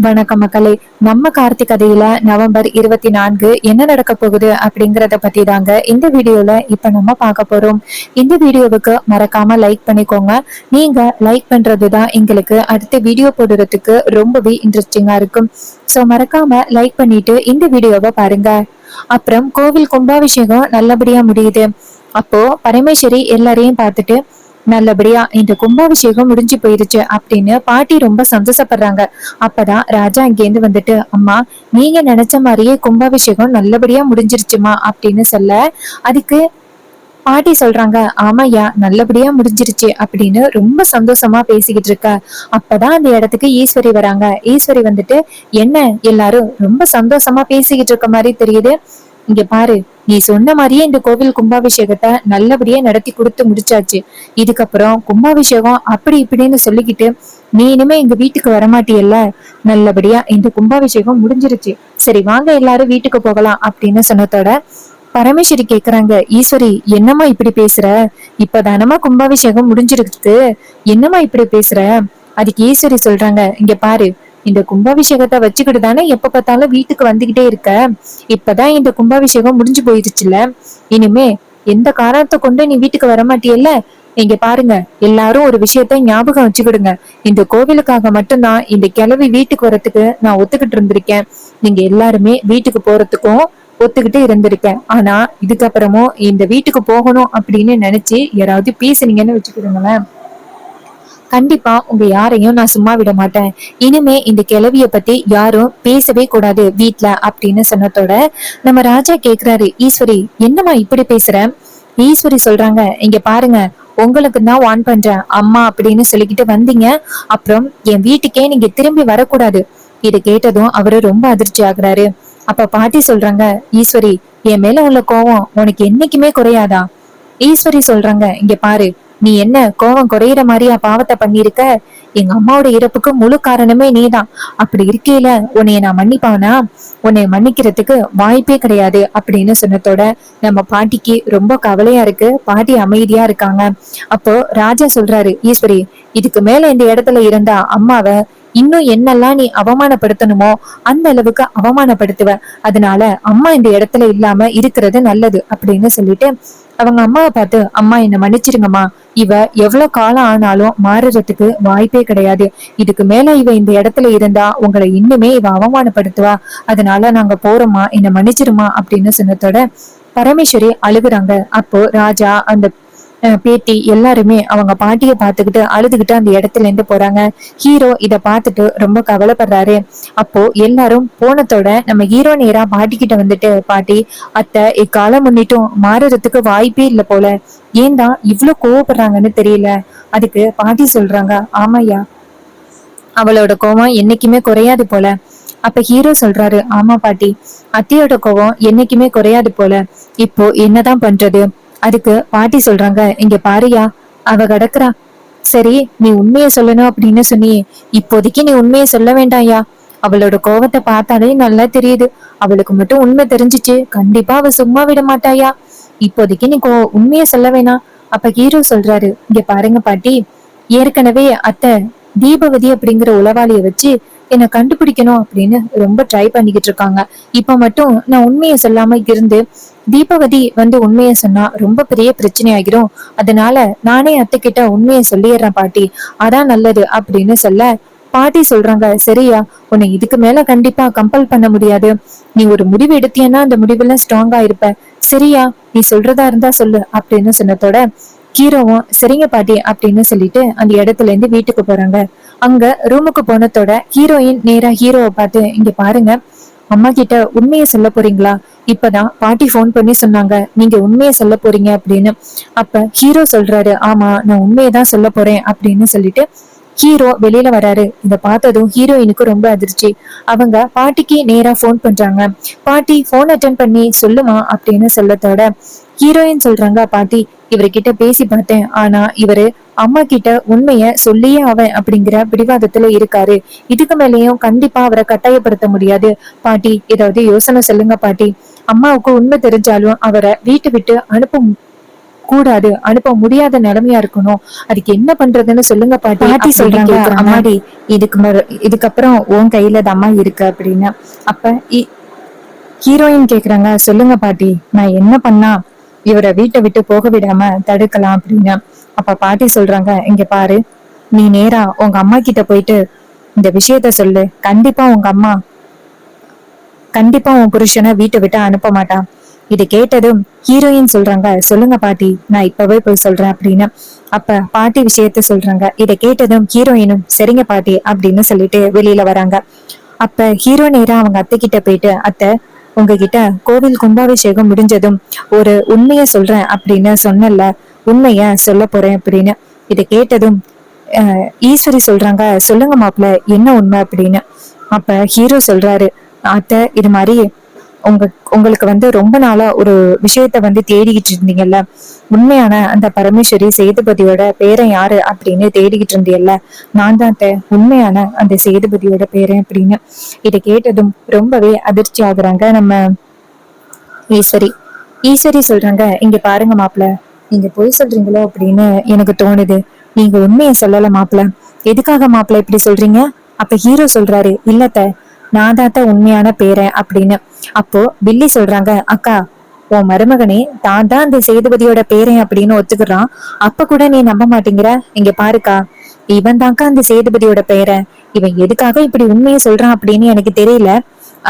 வணக்கம் மக்களே. நம்ம கார்த்திக் கதையில நவம்பர் 24 என்ன நடக்க போகுது அப்படிங்கறத பத்தி தாங்க இந்த வீடியோல இப்ப நம்ம பார்க்க போறோம். இந்த வீடியோவுக்கு மறக்காம லைக் பண்ணிக்கோங்க. நீங்க லைக் பண்றதுதான் எங்களுக்கு அடுத்த வீடியோ போடுறதுக்கு ரொம்பவே இன்ட்ரெஸ்டிங்கா இருக்கும். சோ மறக்காம லைக் பண்ணிட்டு இந்த வீடியோவை பாருங்க. அப்புறம் கோவில் கும்பாபிஷேகம் நல்லபடியா முடியுது. அப்போ பரமேஸ்வரி எல்லாரையும் பார்த்துட்டு நல்லபடியா இந்த கும்பாபிஷேகம் முடிஞ்சு போயிருச்சு அப்படின்னு பாட்டி ரொம்ப சந்தோஷப்படுறாங்க. அப்பதான் ராஜா அங்கேருந்து வந்துட்டு, அம்மா நீங்க நினைச்ச மாதிரியே கும்பாபிஷேகம் நல்லபடியா முடிஞ்சிருச்சுமா அப்படின்னு சொல்ல, அதுக்கு பாட்டி சொல்றாங்க, ஆமாய்யா நல்லபடியா முடிஞ்சிருச்சு அப்படின்னு ரொம்ப சந்தோஷமா பேசிக்கிட்டு இருக்க. அப்பதான் அந்த இடத்துக்கு ஈஸ்வரி வராங்க. ஈஸ்வரி வந்துட்டு, என்ன எல்லாரும் ரொம்ப சந்தோஷமா பேசிக்கிட்டு இருக்க மாதிரி தெரியுது, இங்க பாரு, நீ சொன்ன மாதிரியே இந்த கோவில் கும்பாபிஷேகத்தை நல்லபடியா நடத்தி கொடுத்து முடிச்சாச்சு. இதுக்கப்புறம் கும்பாபிஷேகம் அப்படி இப்படின்னு சொல்லிக்கிட்டு நீ இனிமே எங்க வீட்டுக்கு வரமாட்டியல்ல, நல்லபடியா இந்த கும்பாபிஷேகம் முடிஞ்சிருச்சு. சரி வாங்க எல்லாரும் வீட்டுக்கு போகலாம் அப்படின்னு சொன்னதோட பரமேஸ்வரி கேக்குறாங்க, ஈஸ்வரி என்னம்மா இப்படி பேசுற? இப்பதானமா கும்பாபிஷேகம் முடிஞ்சிருக்கு, என்னம்மா இப்படி பேசுற? அதுக்கு ஈஸ்வரி சொல்றாங்க, இங்க பாரு, இந்த கும்பாபிஷேகத்தை வச்சுக்கிட்டு தானே எப்ப பார்த்தாலும் வீட்டுக்கு வந்துகிட்டே இருக்க. இப்பதான் இந்த கும்பாபிஷேகம் முடிஞ்சு போயிருச்சுல, இனிமே எந்த காரணத்தை கொண்டு நீ வீட்டுக்கு வரமாட்டியல்ல. இங்க பாருங்க, எல்லாரும் ஒரு விஷயத்த ஞாபகம் வச்சுக்கிடுங்க. இந்த கோவிலுக்காக மட்டும்தான் இந்த கிழவி வீட்டுக்கு வரத்துக்கு நான் ஒத்துக்கிட்டு இருந்திருக்கேன். நீங்க எல்லாருமே வீட்டுக்கு போறதுக்கும் ஒத்துக்கிட்டு இருந்திருக்கேன். ஆனா இதுக்கப்புறமும் இந்த வீட்டுக்கு போகணும் அப்படின்னு நினைச்சு யாராவது பேசுனீங்கன்னு வச்சுக்கிடுங்களேன், கண்டிப்பா உங்க யாரையும் நான் சும்மா விட மாட்டேன். இனிமே இந்த கிளவிய பத்தி யாரும் பேசவே கூடாது வீட்ல அப்படின்னு சொன்னதோட நம்ம ராஜா கேக்குறாரு, ஈஸ்வரி என்னம்மா இப்படி பேசுற? ஈஸ்வரி சொல்றாங்க, இங்க பாருங்க, உங்களுக்கு தான் வான் பண்றேன், அம்மா அப்படின்னு சொல்லிக்கிட்டு வந்தீங்க, அப்புறம் என் வீட்டுக்கே நீங்க திரும்பி வரக்கூடாது. இதை கேட்டதும் அவரு ரொம்ப அதிர்ச்சி ஆகுறாரு. அப்ப பாட்டி சொல்றாங்க, ஈஸ்வரி என் மேல உள்ள கோவம் உனக்கு என்னைக்குமே குறையாதா? ஈஸ்வரி சொல்றாங்க, இங்க பாரு, நீ என்ன கோவம் குறையிற மாதிரியா பாவத்தை பண்ணிருக்க? எங்க அம்மாவோட இறப்புக்கு முழு காரணமே நீதான். அப்படி இருக்கையில உன்னைய நான் மன்னிப்பானா? உன்னை மன்னிக்கிறதுக்கு வாய்ப்பே கிடையாது அப்படின்னு சொன்னதோட நம்ம பாட்டிக்கு ரொம்ப கவலையா இருக்கு. பாட்டி அமைதியா இருக்காங்க. அப்போ ராஜா சொல்றாரு, ஈஸ்வரி இதுக்கு மேல இந்த இடத்துல இருந்தா அம்மாவை இன்னும் என்னெல்லாம் நீ அவமானப்படுத்தணுமோ அந்த அளவுக்கு அவமானப்படுத்துவ. அதனால அம்மா இந்த இடத்துல இல்லாம இருக்கிறது நல்லது அப்படின்னு சொல்லிட்டு அவங்க அம்மாவை பார்த்து, அம்மா என்ன மன்னிச்சிருங்கம்மா, இவ எவ்வளவு காலம் ஆனாலும் மாறுறதுக்கு வாய்ப்பே கிடையாது. இதுக்கு மேல இவ இந்த இடத்துல இருந்தா உங்களை இன்னுமே இவ அவமானப்படுத்துவா. அதனால நாங்க போறோமா, என்ன மன்னிச்சிருமா அப்படின்னு சொன்னதோட பரமேஸ்வரி அழுகுறாங்க. அப்போ ராஜா அந்த பேத்தி எல்லாருமே அவங்க பாட்டிய பாத்துக்கிட்டு அழுதுகிட்டு அந்த இடத்துல இருந்து போறாங்க. ஹீரோ இத பாத்துட்டு ரொம்ப கவலைப்படுறாரு. அப்போ எல்லாரும் போனதோட நம்ம ஹீரோ நேரா பாட்டி கிட்ட வந்துட்டு, பாட்டி அத்தை இக்காலம் முன்னிட்டும் மாறுறதுக்கு வாய்ப்பே இல்ல போல, ஏன் தான் இவ்வளவு கோவப்படுறாங்கன்னு தெரியல. அதுக்கு பாட்டி சொல்றாங்க, ஆமாய்யா அவளோட கோவம் என்னைக்குமே குறையாது போல. அப்ப ஹீரோ சொல்றாரு, ஆமா பாட்டி, அத்தையோட கோவம் என்னைக்குமே குறையாது போல, இப்போ என்னதான் பண்றது? அதுக்கு பாட்டி சொல்றாங்க, இங்க பாருயா, அவ கிடக்குறா. சரி நீ உண்மைய சொல்லணும் அப்படின்னு சொன்னியே, இப்போதைக்கு நீ உண்மைய சொல்ல வேண்டாம்யா. அவளோட கோவத்தை பார்த்தாலே நல்லா தெரியுது. அவளுக்கு மட்டும் உண்மை தெரிஞ்சிச்சு கண்டிப்பா அவ சும்மா விட மாட்டாயா. இப்போதைக்கு நீ உண்மைய சொல்ல வேணாம். அப்ப ஹீரோ சொல்றாரு, இங்க பாருங்க பாட்டி, ஏற்கனவே அத்தை தீபவதி அப்படிங்கிற உளவாளிய வச்சு என்னை கண்டுபிடிக்கணும் அப்படின்னு ரொம்ப ட்ரை பண்ணிக்கிட்டு இருக்காங்க. இப்ப மட்டும் நான் உண்மையை சொல்லாம இருந்து தீபவதி வந்து உண்மையை சொன்னா ரொம்ப பெரிய பிரச்சனை ஆகிரும். அதனால நானே அத்தை கிட்ட உண்மையை சொல்லிடுறேன் பாட்டி, அதான் நல்லது அப்படின்னு சொல்ல பாட்டி சொல்றாங்க, சரியா, உன்னை இதுக்கு மேல கண்டிப்பா கம்பல் பண்ண முடியாது. நீ ஒரு முடிவு எடுத்தியன்னா அந்த முடிவுல ஸ்ட்ராங்கா இருப்ப. சரியா, நீ சொல்றதா இருந்தா சொல்லு அப்படின்னு சொன்னதோட ஹீரோவும் சரிங்க பாட்டி அப்படின்னு சொல்லிட்டு அந்த இடத்துல இருந்து வீட்டுக்கு போறாங்க. அங்க ரூமுக்கு போனதோட ஹீரோயின் நேரா ஹீரோவை பார்த்து, இங்க பாருங்க, அம்மா கிட்ட உண்மையை சொல்ல போறீங்களா? இப்பதான் பாட்டி போன் பண்ணி சொன்னாங்க நீங்க உண்மையை சொல்ல போறீங்க அப்படின்னு. அப்ப ஹீரோ சொல்றாரு, ஆமா நான் உண்மையதான் சொல்ல போறேன் அப்படின்னு சொல்லிட்டு ஹீரோ வெளியில வராரு. இத பார்த்ததும் ஹீரோயினுக்கு ரொம்ப அதிர்ச்சி. அவங்க பாட்டிக்கு நேரா போன் பண்றாங்க. பாட்டி போன் அட்டன் பண்ணி, சொல்லுமா அப்படின்னு சொல்லத்தோட ஹீரோயின் சொல்றாங்க, பாட்டி இவர்கிட்ட பேசி பார்த்தேன், ஆனா இவரு அம்மா கிட்ட உண்மைய சொல்லியே அவன் அப்படிங்கிற பிடிவாதத்துல இருக்காரு. இதுக்கு மேலேயும் கண்டிப்பா அவரை கட்டாயப்படுத்த முடியாது. பாட்டி ஏதாவது யோசனை சொல்லுங்க பாட்டி. அம்மாவுக்கு உண்மை தெரிஞ்சாலும் அவரை வீட்டை விட்டு அனுப்ப கூடாது, அனுப்ப முடியாத நிலைமையா இருக்கணும். அதுக்கு என்ன பண்றதுன்னு சொல்லுங்க பாட்டி. பாட்டி சொல்றாங்க, அம்மாடி இதுக்கப்புறம் உன் கையில தாம்மா இருக்கு அப்படின்னு. அப்ப ஹீரோயின் கேக்குறாங்க, சொல்லுங்க பாட்டி, நான் என்ன பண்ணா இவரை வீட்டை விட்டு போக விடாம தடுக்கலாம் அப்படின்னு. அப்ப பாட்டி சொல்றாங்க, இங்க பாரு, நீ நேரா உங்க அம்மா கிட்ட போயிட்டு இந்த விஷயத்த சொல்லு. கண்டிப்பா உன் புருஷனை வீட்டை விட்டு அனுப்ப மாட்டான். இதை கேட்டதும் ஹீரோயின் சொல்றாங்க, சொல்லுங்க பாட்டி, நான் இப்பவே போய் சொல்றேன் அப்படின்னு. அப்ப பாட்டி விஷயத்த சொல்றாங்க. இதை கேட்டதும் ஹீரோயினும் சரிங்க பாட்டி அப்படின்னு சொல்லிட்டு வெளியில வராங்க. அப்ப ஹீரோ நேரா அவங்க அத்தை கிட்ட போயிட்டு, அத்தை, உங்ககிட்ட கோவில் கும்பாபிஷேகம் முடிஞ்சதும் ஒரு உண்மைய சொல்றேன் அப்படின்னு சொன்னல, உண்மைய சொல்ல போறேன் அப்படின்னு. இதை கேட்டதும் ஈஸ்வரி சொல்றாங்க, சொல்லுங்க மாப்பிள்ள, என்ன உண்மை அப்படின்னு. அப்ப ஹீரோ சொல்றாரு, அத்தை, இது மாதிரி உங்களுக்கு ரொம்ப நாளா ஒரு விஷயத்த தேடிக்கிட்டு இருந்தீங்கல்ல, உண்மையான அந்த பரமேஸ்வரி சேதுபதியோட பேரன் யாரு அப்படின்னு தேடிக்கிட்டு இருந்தீங்கல்ல, நான் தான் உண்மையான அந்த சேதுபதியோட பேரன் அப்படின்னு. இதை கேட்டதும் ரொம்பவே அதிர்ச்சி ஆகுறாங்க நம்ம ஈஸ்வரி. ஈஸ்வரி சொல்றாங்க, இங்க பாருங்க மாப்பிள்ள, நீங்க பொய் சொல்றீங்களோ அப்படின்னு எனக்கு தோணுது. நீங்க உண்மையை சொல்லல மாப்பிள்ள. எதுக்காக மாப்பிள்ள இப்படி சொல்றீங்க? அப்ப ஹீரோ சொல்றாரு, இல்லத்த, நான் தாத்த உண்மையான பேரன் அப்படின்னு. அப்போ பில்லி சொல்றாங்க, அக்கா, உன் மருமகனே தான் தான் அந்த சேதுபதியோட பேரன் அப்படின்னு ஒத்துக்கிறான், அப்ப கூட நீ நம்ப மாட்டேங்கிற. இங்க பாருக்கா, இவன் தாக்கா அந்த சேதுபதியோட பேரன். இவன் எதுக்காக இப்படி உண்மையை சொல்றான் அப்படின்னு எனக்கு தெரியல,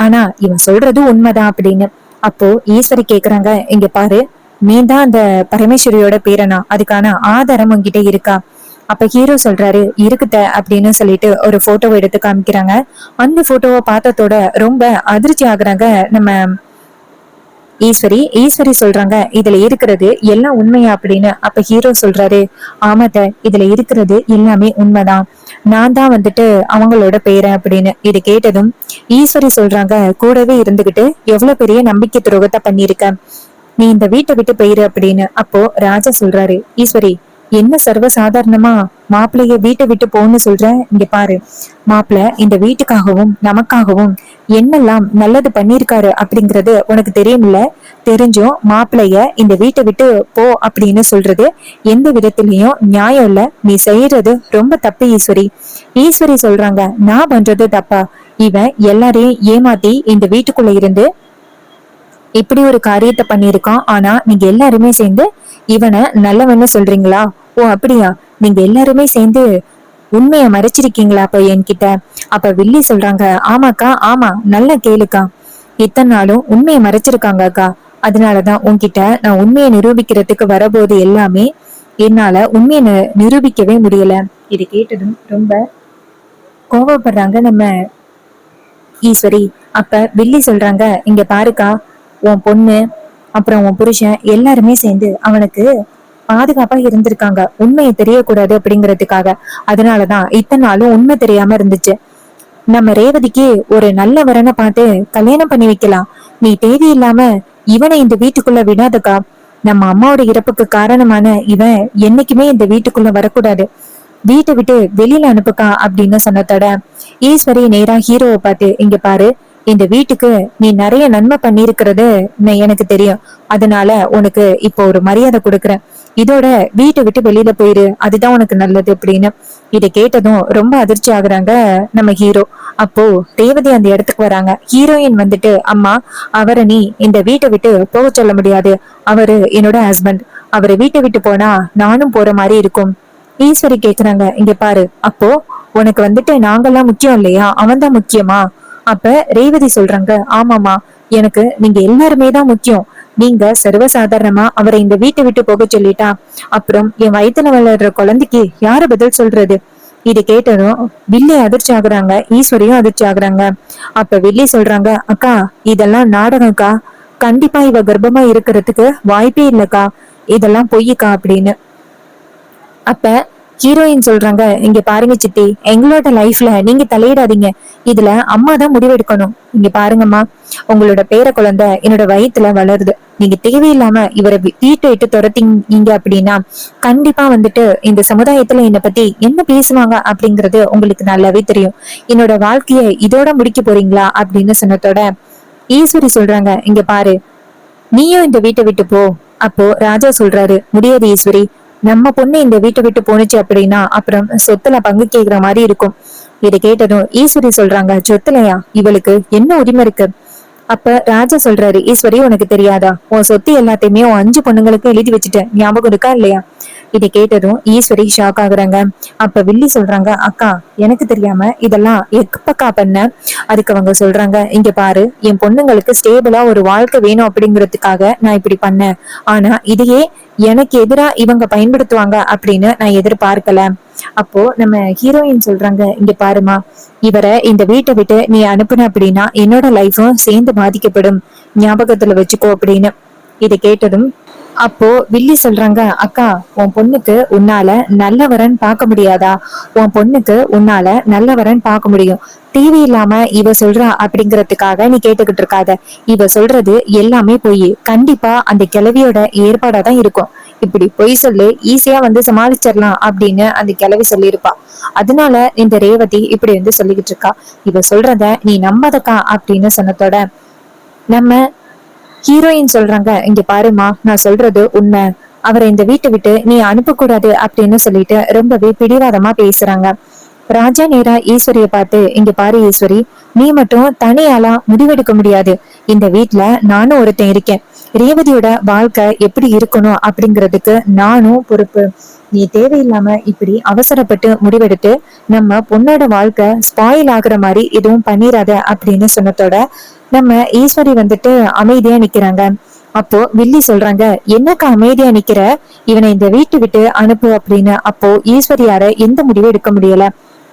ஆனா இவன் சொல்றது உண்மைதான் அப்படின்னு. அப்போ ஈஸ்வரி கேக்குறாங்க, இங்க பாரு, நீ தான் அந்த பரமேஸ்வரியோட பேரனா? அதுக்கான ஆதாரம் உன்கிட்ட இருக்கா? அப்ப ஹீரோ சொல்றாரு, இருக்குத்த அப்படின்னு சொல்லிட்டு ஒரு போட்டோவை எடுத்து காமிக்கிறாங்க. அந்த போட்டோவை பார்த்ததோட ரொம்ப அதிர்ச்சி ஆகுறாங்க நம்ம ஈஸ்வரி சொல்றாங்க, இதுல இருக்கிறது எல்லாம் உண்மையா அப்படின்னு. அப்ப ஹீரோ சொல்றாரு, ஆமாத்த, இதுல இருக்கிறது எல்லாமே உண்மைதான். நான் தான் அவங்களோட பேரன் அப்படின்னு. இது கேட்டதும் ஈஸ்வரி சொல்றாங்க, கூடவே இருந்துகிட்டு எவ்வளவு பெரிய நம்பிக்கை துரோகத்தை பண்ணிருக்க, நீ இந்த வீட்டை விட்டு போயிரு அப்படின்னு. அப்போ ராஜா சொல்றாரு, ஈஸ்வரி, என்ன சர்வசாதாரணமா மாப்பிள்ளைய வீட்டை விட்டு போன்னு சொல்ற? இங்க பாரு, மாப்பிள்ள இந்த வீட்டுக்காகவும் நமக்காகவும் என்னெல்லாம் நல்லது பண்ணிருக்காரு அப்படிங்கறது உனக்கு தெரியுமில்ல. தெரிஞ்சும் மாப்பிள்ளைய இந்த வீட்டை விட்டு போ அப்படின்னு சொல்றது எந்த விதத்திலயும் நியாயம் இல்ல. நீ செய்யறது ரொம்ப தப்பு ஈஸ்வரி. ஈஸ்வரி சொல்றாங்க, நான் பண்றது தப்பா? இவன் எல்லாரையும் ஏமாத்தி இந்த வீட்டுக்குள்ள இருந்து இப்படி ஒரு காரியத்தை பண்ணிருக்கான். ஆனா நீங்க எல்லாருமே சேர்ந்து இவனை நல்லவன்னு சொல்றீங்களா? ஓ அப்படியா, நீங்க எல்லாருமே சேர்ந்து உண்மைய மறைச்சிருக்கீங்களா அப்ப என்கிட்ட? அப்ப வில்லி சொல்றாங்க, ஆமாக்கா, ஆமா, நல்லா கேளுக்கா, இத்தனை நாளும் உண்மையை மறைச்சிருக்காங்க அக்கா. அதனாலதான் உன்கிட்ட நான் உண்மையை நிரூபிக்கிறதுக்கு வரபோது எல்லாமே என்னால உண்மையை நிரூபிக்கவே முடியல. இது கேட்டதும் ரொம்ப கோவப்படுறாங்க நம்ம ஈஸ்வரி. அப்ப வில்லி சொல்றாங்க, இங்க பாருக்கா, உன் பொண்ணு அப்புறம் உன் புருஷன் எல்லாருமே சேர்ந்து அவனுக்கு பாதுகாப்பா இருந்திருக்காங்க, உண்மையை தெரியக்கூடாது அப்படிங்கறதுக்காக. அதனாலதான் இத்தனை நாளும் உண்மை தெரியாம இருந்துச்சு. நம்ம ரேவதிக்கு ஒரு நல்ல வரனை பார்த்து கல்யாணம் பண்ணி வைக்கலாம். நீ தேவையில்லாம இவனை இந்த வீட்டுக்குள்ள விடாதக்கா. நம்ம அம்மாவோட இறப்புக்கு காரணமான இவன் என்னைக்குமே இந்த வீட்டுக்குள்ள வரக்கூடாது. வீட்டை விட்டு வெளியில அனுப்புக்கா அப்படின்னு சொன்னதோட ஈஸ்வரி நேரா ஹீரோவை பார்த்து, இங்க பாரு, இந்த வீட்டுக்கு நீ நிறைய நன்மை பண்ணிருக்கிறது எனக்கு தெரியும். அதனால உனக்கு இப்போ ஒரு மரியாதை கொடுக்குறேன். இதோட வீட்டை விட்டு வெளியில போயிரு, அதுதான் உனக்கு நல்லது அப்படின்னு. இதை கேட்டதும் ரொம்ப அதிர்ச்சி ஆகுறாங்க நம்ம ஹீரோ. அப்போ ரேவதி அந்த இடத்துக்கு வராங்க. ஹீரோயின் அம்மா, அவரை நீ இந்த வீட்டை விட்டு போக சொல்ல முடியாது. அவரு என்னோட ஹஸ்பண்ட். அவரை வீட்டை விட்டு போனா நானும் போற மாதிரி இருக்கும். ஈஸ்வரி கேக்குறாங்க, இங்க பாரு, அப்போ உனக்கு நாங்கெல்லாம் முக்கியம் இல்லையா, அவன் தான் முக்கியமா? அப்ப ரேவதி சொல்றாங்க, ஆமாமா, எனக்கு நீங்க எல்லாருமே தான் முக்கியம். நீங்க சர்வசாதாரணமா அவரை இந்த வீட்டை விட்டு போக சொல்லிட்டா அப்புறம் என் வயித்துல வளர்ற குழந்தைக்கு யாரு பதில் சொல்றது? இது கேட்டதும் வில்லி அதிர்ச்சி ஆகுறாங்க, ஈஸ்வரியும் அதிர்ச்சி ஆகுறாங்க. அப்ப வில்லி சொல்றாங்க, அக்கா, இதெல்லாம் நாடகம்க்கா. கண்டிப்பா இவ கர்ப்பமா இருக்கிறதுக்கு வாய்ப்பே இல்லக்கா, இதெல்லாம் பொய்யக்கா அப்படின்னு. அப்ப ஹீரோயின் சொல்றாங்க, இங்க பாருங்க சித்தி, எங்களோட லைஃப்ல நீங்க தலையிடாதீங்க. இதுல அம்மா தான் முடிவெடுக்கணும். இங்க பாருங்கம்மா, உங்களோட பேர குழந்தை என்னோட வயித்துல வளருது. நீங்க தேவையில்லாம இவரை வீட்டை விட்டு துரத்திங்க அப்படின்னா கண்டிப்பா இந்த சமுதாயத்துல என்னை பத்தி என்ன பேசுவாங்க அப்படிங்கறது உங்களுக்கு நல்லாவே தெரியும். என்னோட வாழ்க்கைய இதோட முடிக்க போறீங்களா அப்படின்னு சொன்னதோட ஈஸ்வரி சொல்றாங்க, இங்க பாரு, நீயும் இந்த வீட்டை விட்டு போ. அப்போ ராஜா சொல்றாரு, முடியாது ஈஸ்வரி, நம்ம பொண்ணு இந்த வீட்டை விட்டு போனுச்சு அப்படின்னா அப்புறம் சொத்துல பங்கு கேக்குற மாதிரி இருக்கும். இதை கேட்டதும் ஈஸ்வரி சொல்றாங்க, சொத்துலையா? இவளுக்கு என்ன உரிமை இருக்கு? அப்ப ராஜா சொல்றாரு, ஈஸ்வரி உனக்கு தெரியாதா, உன் சொத்து எல்லாத்தையுமே உன் 5 பொண்ணுங்களுக்கு எழுதி வச்சுட்டேன், ஞாபகம் இருக்கா இல்லையா? இதை கேட்டதும் ஈஸ்வரி ஷாக் ஆகுறாங்க. அப்ப வில்லி சொல்றாங்க, அக்கா எனக்கு தெரியாம இதெல்லாம் எப்பக்கா பண்ண? அதுக்கு அவங்க சொல்றாங்க, இங்க பாரு, என் பொண்ணுங்களுக்கு ஸ்டேபிளா ஒரு வாழ்க்கை வேணும் அப்படிங்கிறதுக்காக நான் இப்படி பண்ணேன். ஆனா இதையே எனக்கு எதிரா இவங்க பயன்படுத்துவாங்க அப்படின்னு நான் எதிர்பார்க்கல. அப்போ நம்ம ஹீரோயின் சொல்றாங்க, இங்க பாருமா, இவரை இந்த வீட்டை விட்டு நீ அனுப்புன அப்படின்னா என்னோட லைஃபும் சேர்ந்து பாதிக்கப்படும், ஞாபகத்துல வச்சுக்கோ அப்படின்னு. இதை கேட்டதும் அப்போ வில்லி சொல்றாங்க, அக்கா உன் பொண்ணுக்கு உன்னால நல்லவரன் பார்க்க முடியாதா? உன் பொண்ணுக்கு உன்னால நல்லவரன் பார்க்க முடியும். டிவி இல்லாம இவ சொல்றா அப்படிங்கறதுக்காக நீ கேட்டுக்கிட்டு இருக்காத. இவ சொல்றது எல்லாமே பொய். கண்டிப்பா அந்த கிழவியோட ஏற்பாடா தான் இருக்கும். இப்படி பொய் சொல்லு, ஈஸியா வந்து சமாளிச்சிடலாம் அப்படின்னு அந்த கிழவி சொல்லியிருப்பா. அதனால இந்த ரேவதி இப்படி வந்து சொல்லிக்கிட்டு இருக்கா. இவ சொல்றத நீ நம்பாதக்கா அப்படின்னு சொன்னதோட நம்ம ஹீரோயின் சொல்றாங்க, இங்க பாருமா, நான் சொல்றது உண்மை. அவரை இந்த வீட்டை விட்டு நீ அனுப்பக்கூடாது அப்படின்னு சொல்லிட்டு ரொம்பவே பிடிவாதமா பேசுறாங்க. ராஜா நேரா ஈஸ்வரிய பார்த்து, இங்க பாரு ஈஸ்வரி, நீ மட்டும் தனியாலா முடிவெடுக்க முடியாது. இந்த வீட்டுல நானும் ஒருத்தன் இருக்கேன். ரேவதியோட வாழ்க்கை எப்படி இருக்கணும் அப்படிங்கிறதுக்கு நானும் பொறுப்பு. நீ தேவையில்லாம இப்படி அவசரப்பட்டு முடிவெடுத்து நம்ம பொண்ணோட வாழ்க்கை ஸ்பாயில் ஆகுற மாதிரி எதுவும் பண்ணிராத அப்படின்னு சொன்னதோட நம்ம ஈஸ்வரி வந்துட்டு அமைதியா நிக்கிறாங்க. அப்போ வில்லி சொல்றாங்க, என்னக்கா அமைதியா நிக்கிற, இவனை இந்த வீட்டு விட்டு அனுப்பு அப்படின்னு. அப்போ ஈஸ்வரியார எந்த முடிவும் எடுக்க முடியல.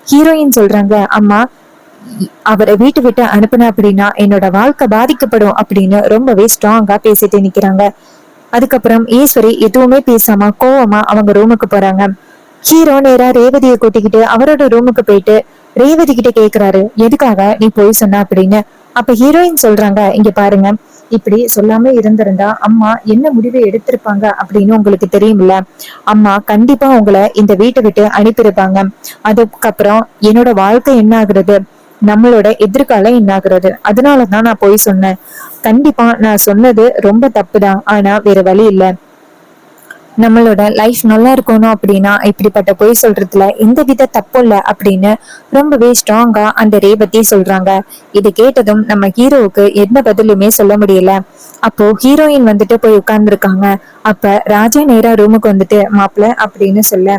ஹீரோயின் சொல்றாங்க, அம்மா அவரை வீட்டு விட்டு அனுப்புன அப்படின்னா என்னோட வாழ்க்கை பாதிக்கப்படும் அப்படின்னு ரொம்பவே ஸ்ட்ராங்கா பேசிட்டு நிக்கிறாங்க. அதுக்கப்புறம் ஈஸ்வரி எதுவுமே பேசாம கோவமா அவங்க ரூமுக்கு போறாங்க. ஹீரோ நேரா ரேவதியை கூட்டிக்கிட்டு அவரோட ரூமுக்கு போயிட்டு ரேவதி கிட்ட கேக்குறாரு, எதுக்காக நீ போய் சொன்ன அப்படின்னு. அப்ப ஹீரோயின் சொல்றாங்க, இங்க பாருங்க, இப்படி சொல்லாம இருந்திருந்தா அம்மா என்ன முடிவை எடுத்திருப்பாங்க அப்படின்னு உங்களுக்கு தெரியும்ல. அம்மா கண்டிப்பா உங்களை இந்த வீட்டை விட்டு அனுப்பியிருப்பாங்க. அதுக்கப்புறம் என்னோட வாழ்க்கை என்ன ஆகுறது, நம்மளோட எதிர்காலம் என்ன ஆகுறது, அதனாலதான் நான் போய் சொன்னேன். கண்டிப்பா நான் சொன்னது ரொம்ப தப்புதான், ஆனா வேற வழி இல்ல. நம்மளோட லைஃப் நல்லா இருக்கணும் அப்படின்னா இப்படிப்பட்ட பொய் சொல்றதுல எந்த வித தப்பும் இல்ல அப்படின்னு ரொம்பவே ஸ்ட்ராங்கா அந்த ரேவதி சொல்றாங்க. இது கேட்டதும் நம்ம ஹீரோவுக்கு எந்த பதிலுமே சொல்ல முடியல. அப்போ ஹீரோயின் வந்துட்டு போய் உட்கார்ந்துருக்காங்க. அப்ப ராஜா நேரா ரூமுக்கு வந்துட்டு, மாப்பிள்ள அப்படின்னு சொல்ல,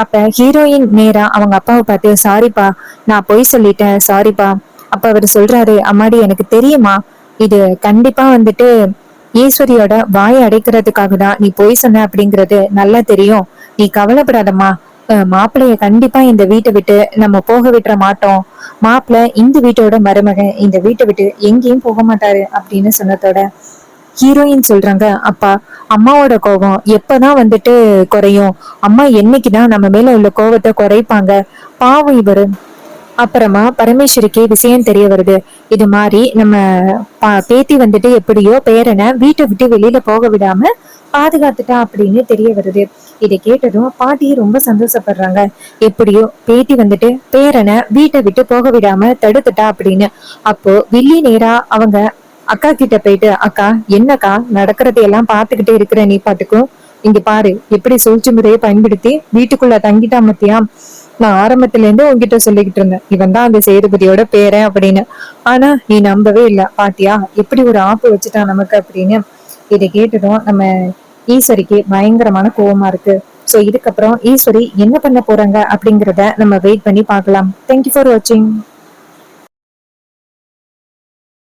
அப்ப ஹீரோயின் நேரா அவங்க அப்பாவை பார்த்து, சாரிப்பா, நான் பொய் சொல்லிட்டேன், சாரிப்பா. அப்ப அவர் சொல்றாரு, அம்மாடி எனக்கு தெரியுமா, இது கண்டிப்பா வந்துட்டு ஈஸ்வரியோட வாயை அடைக்கிறதுக்காக தான் நீ போய் சொன்ன அப்படிங்கிறது நல்லா தெரியும். நீ கவலைப்படாதம்மா, மாப்பிள்ளைய கண்டிப்பா இந்த வீட்டை விட்டு நம்ம போக விட்டுற மாட்டோம். மாப்பிள்ளை இந்த வீட்டோட மருமகன், இந்த வீட்டை விட்டு எங்கேயும் போக மாட்டாரு அப்படின்னு சொன்னதோட ஹீரோயின் சொல்றாங்க, அப்பா அம்மாவோட கோபம் எப்பதான் வந்துட்டு குறையும்? அம்மா என்னைக்குதான் நம்ம மேல உள்ள கோபத்தை குறைப்பாங்க? பாவம் இவரு. அப்புறமா பரமேஸ்வரிக்கு விஷயம் தெரிய வருது. இது மாதிரி நம்ம பேத்தி வந்துட்டு எப்படியோ பேரனை வீட்டை விட்டு வெளியில போக விடாம பாதுகாத்துட்டா அப்படின்னு தெரிய வருது. இதை கேட்டதும் பாட்டி ரொம்ப சந்தோஷப்படுறாங்க. எப்படியோ பேத்தி வந்துட்டு பேரனை வீட்டை விட்டு போக விடாம தடுத்துட்டா அப்படின்னு. அப்போ வில்லி நேரா அவங்க அக்கா கிட்ட போயிட்டு, அக்கா என்னக்கா நடக்கிறதையெல்லாம் பாத்துக்கிட்டே இருக்கிற, நீ பாட்டுக்கும் இங்க பாரு, எப்படி சூழ்ச்சி முறையை பயன்படுத்தி வீட்டுக்குள்ள தங்கிட்டா மத்தியா. நான் ஆரம்பத்துல இருந்து உங்ககிட்ட சொல்லிக்கிட்டு இருந்தேன், இவன் தான் அந்த சேதுபதியோட பேரன் அப்படின்னு. ஆனா நீ நம்பவே இல்ல பாத்தியா, எப்படி ஒரு ஆப்பு வச்சுட்டான் நமக்கு அப்படின்னு. இதை கேட்டதும் நம்ம ஈஸ்வரிக்கு பயங்கரமான கோவமா இருக்கு. சோ இதுக்கப்புறம் ஈஸ்வரி என்ன பண்ண போறாங்க அப்படிங்கிறத நம்ம வெயிட் பண்ணி பார்க்கலாம். தேங்க்யூ ஃபார் வாட்சிங்.